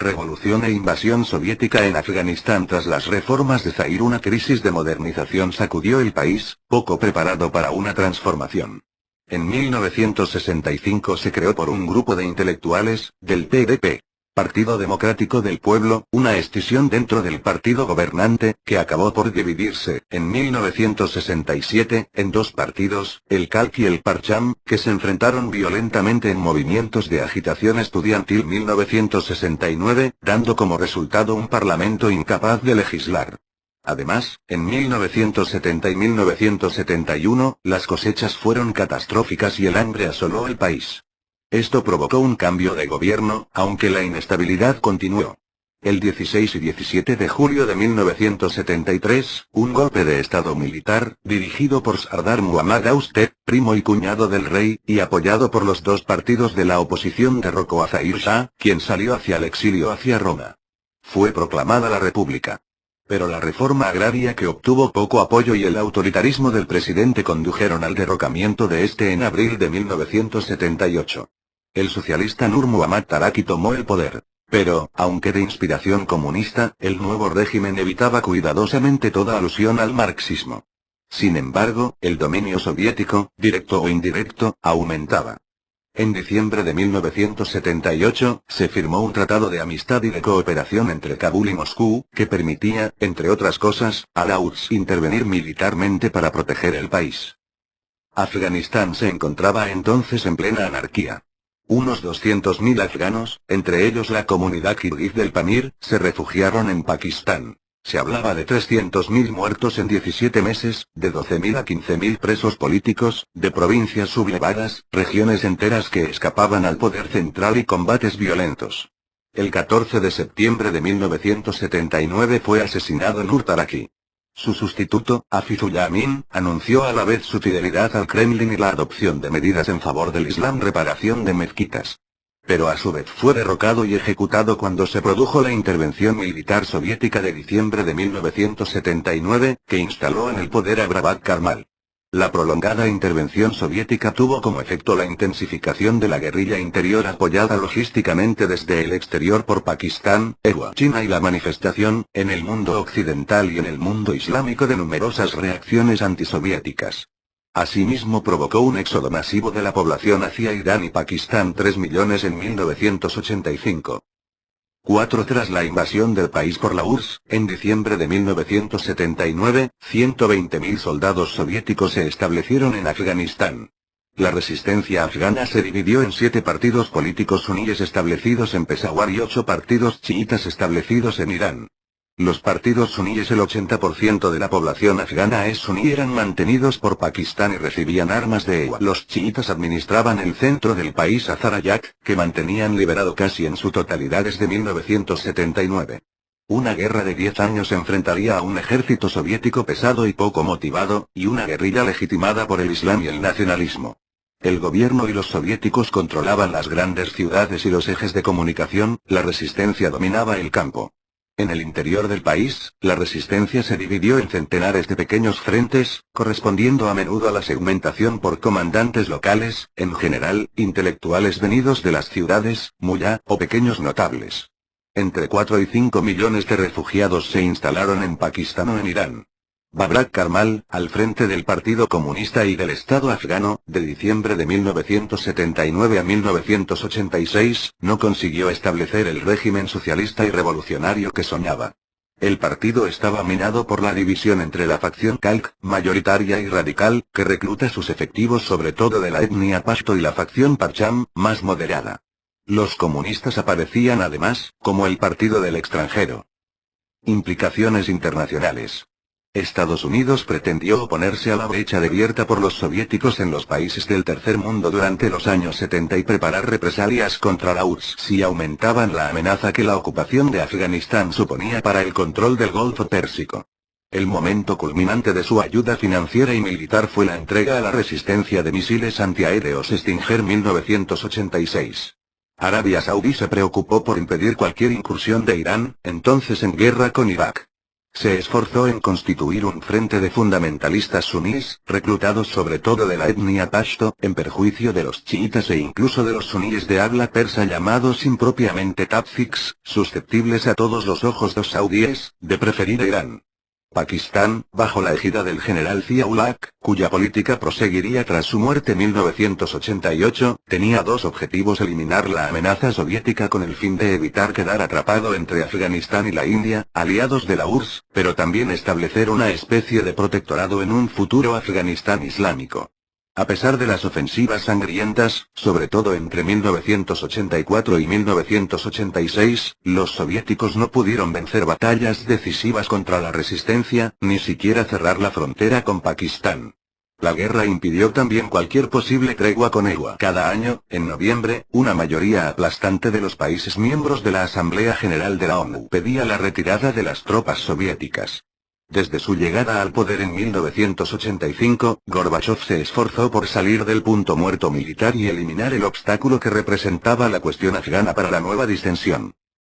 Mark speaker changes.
Speaker 1: revolución e invasión soviética en Afganistán. Tras las reformas de Zair, una crisis de modernización sacudió el país, poco preparado para una transformación. En 1965 se creó por un grupo de intelectuales, del PDP, Partido Democrático del Pueblo, una escisión dentro del partido gobernante, que acabó por dividirse, en 1967, en dos partidos, el Khalq y el Parcham, que se enfrentaron violentamente en movimientos de agitación estudiantil 1969, dando como resultado un parlamento incapaz de legislar. Además, en 1970 y 1971, las cosechas fueron catastróficas y el hambre asoló el país. Esto provocó un cambio de gobierno, aunque la inestabilidad continuó. El 16 y 17 de julio de 1973, un golpe de estado militar, dirigido por Sardar Muhammad Austed, primo y cuñado del rey, y apoyado por los dos partidos de la oposición, derrocó a Zahir Shah, quien salió hacia el exilio hacia Roma. Fue proclamada la República. Pero la reforma agraria, que obtuvo poco apoyo, y el autoritarismo del presidente condujeron al derrocamiento de este en abril de 1978. El socialista Nur Muhammad Taraki tomó el poder. Pero, aunque de inspiración comunista, el nuevo régimen evitaba cuidadosamente toda alusión al marxismo. Sin embargo, el dominio soviético, directo o indirecto, aumentaba. En diciembre de 1978, se firmó un tratado de amistad y de cooperación entre Kabul y Moscú, que permitía, entre otras cosas, a la URSS intervenir militarmente para proteger el país. Afganistán se encontraba entonces en plena anarquía. Unos 200.000 afganos, entre ellos la comunidad kirguís del Pamir, se refugiaron en Pakistán. Se hablaba de 300.000 muertos en 17 meses, de 12.000 a 15.000 presos políticos, de provincias sublevadas, regiones enteras que escapaban al poder central y combates violentos. El 14 de septiembre de 1979 fue asesinado Nur Taraki. Su sustituto, Hafizullah Amin, anunció a la vez su fidelidad al Kremlin y la adopción de medidas en favor del Islam, reparación de mezquitas. Pero a su vez fue derrocado y ejecutado cuando se produjo la intervención militar soviética de diciembre de 1979, que instaló en el poder a Babak Karmal. La prolongada intervención soviética tuvo como efecto la intensificación de la guerrilla interior apoyada logísticamente desde el exterior por Pakistán, China y la manifestación, en el mundo occidental y en el mundo islámico, de numerosas reacciones antisoviéticas. Asimismo provocó un éxodo masivo de la población hacia Irán y Pakistán, 3 millones en 1985. Tras la invasión del país por la URSS, en diciembre de 1979, 120.000 soldados soviéticos se establecieron en Afganistán. La resistencia afgana se dividió en 7 partidos políticos suníes establecidos en Peshawar y 8 partidos chiitas establecidos en Irán. Los partidos suníes, el 80% de la población afgana es suní, eran mantenidos por Pakistán y recibían armas de EUA. Los chiitas administraban el centro del país, Hazarajat, que mantenían liberado casi en su totalidad desde 1979. Una guerra de 10 años enfrentaría a un ejército soviético pesado y poco motivado, y una guerrilla legitimada por el Islam y el nacionalismo. El gobierno y los soviéticos controlaban las grandes ciudades y los ejes de comunicación, la resistencia dominaba el campo. En el interior del país, la resistencia se dividió en centenares de pequeños frentes, correspondiendo a menudo a la segmentación por comandantes locales, en general, intelectuales venidos de las ciudades, mullah, o pequeños notables. Entre 4 y 5 millones de refugiados se instalaron en Pakistán o en Irán. Babak Karmal, al frente del Partido Comunista y del Estado afgano, de diciembre de 1979 a 1986, no consiguió establecer el régimen socialista y revolucionario que soñaba. El partido estaba minado por la división entre la facción Khalq, mayoritaria y radical, que recluta sus efectivos sobre todo de la etnia pashto, y la facción Parcham, más moderada. Los comunistas aparecían además, como el partido del extranjero. Implicaciones internacionales. Estados Unidos pretendió oponerse a la brecha abierta por los soviéticos en los países del tercer mundo durante los años 70 y preparar represalias contra la URSS si aumentaban la amenaza que la ocupación de Afganistán suponía para el control del Golfo Pérsico. El momento culminante de su ayuda financiera y militar fue la entrega a la resistencia de misiles antiaéreos Stinger 1986. Arabia Saudí se preocupó por impedir cualquier incursión de Irán, entonces en guerra con Irak. Se esforzó en constituir un frente de fundamentalistas suníes, reclutados sobre todo de la etnia pashto, en perjuicio de los chiitas e incluso de los suníes de habla persa llamados impropiamente tabziks, susceptibles a todos los ojos de los saudíes, de preferir Irán. Pakistán, bajo la égida del general Zia-ul-Haq, cuya política proseguiría tras su muerte en 1988, tenía dos objetivos: eliminar la amenaza soviética con el fin de evitar quedar atrapado entre Afganistán y la India, aliados de la URSS, pero también establecer una especie de protectorado en un futuro Afganistán islámico. A pesar de las ofensivas sangrientas, sobre todo entre 1984 y 1986, los soviéticos no pudieron vencer batallas decisivas contra la resistencia, ni siquiera cerrar la frontera con Pakistán. La guerra impidió también cualquier posible tregua con EUA. Cada año, en noviembre, una mayoría aplastante de los países miembros de la Asamblea General de la ONU pedía la retirada de las tropas soviéticas. Desde su llegada al poder en 1985, Gorbachov se esforzó por salir del punto muerto militar y eliminar el obstáculo que representaba la cuestión afgana para la nueva distensión.